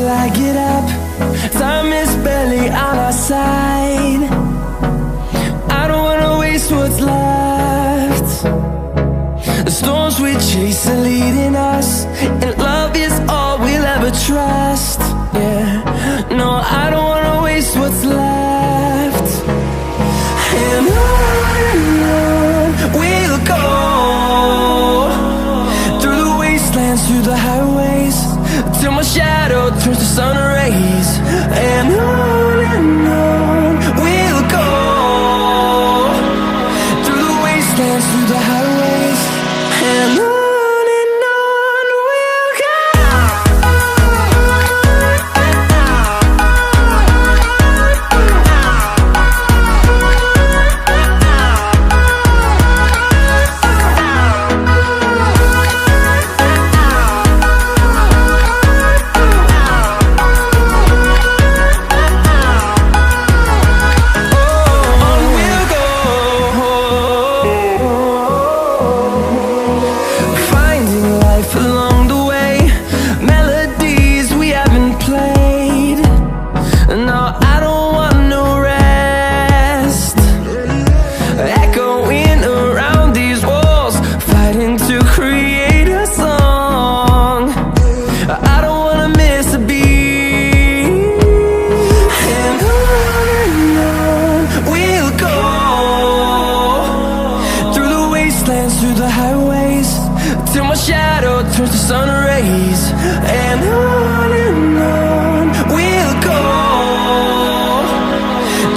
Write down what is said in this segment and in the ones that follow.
till I get up. Time is barely on our side. I don't wanna waste what's left. The storms we chase are leading us, and love is all we'll ever trust. Yeah, no, I don't wanna waste what's left. And on we'll go, through the wastelands, through the highways, till my shadow turns to sun rays. And on we'll go, through the wastelands, through the highways, and on we'll go. Through the highways, till my shadow turns to sun rays. And on we'll go,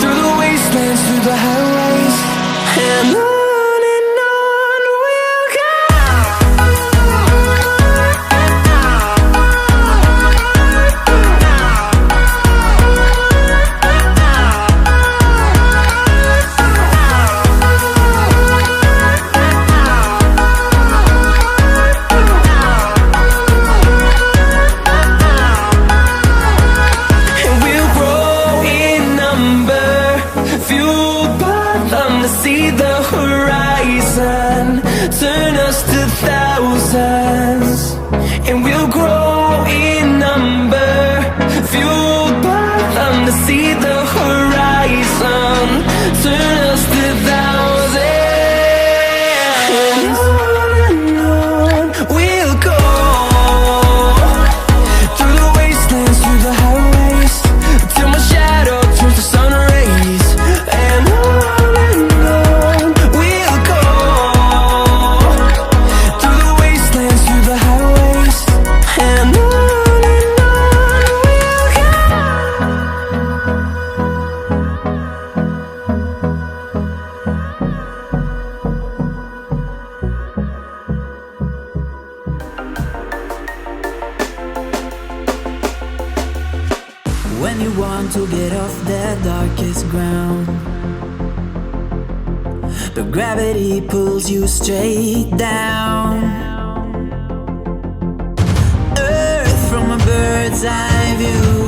through the wastelands, through the highways, and on we'll go. See the horizon, turn us to thousands, and we'll grow in number, fueled by them. To see the horizon, turn us to thousands, and on we'll go, through the wastelands, through the highways, till my shadow turns to sun rays. And when you want to get off that darkest ground, but gravity pulls you straight down. Earth from a bird's eye view,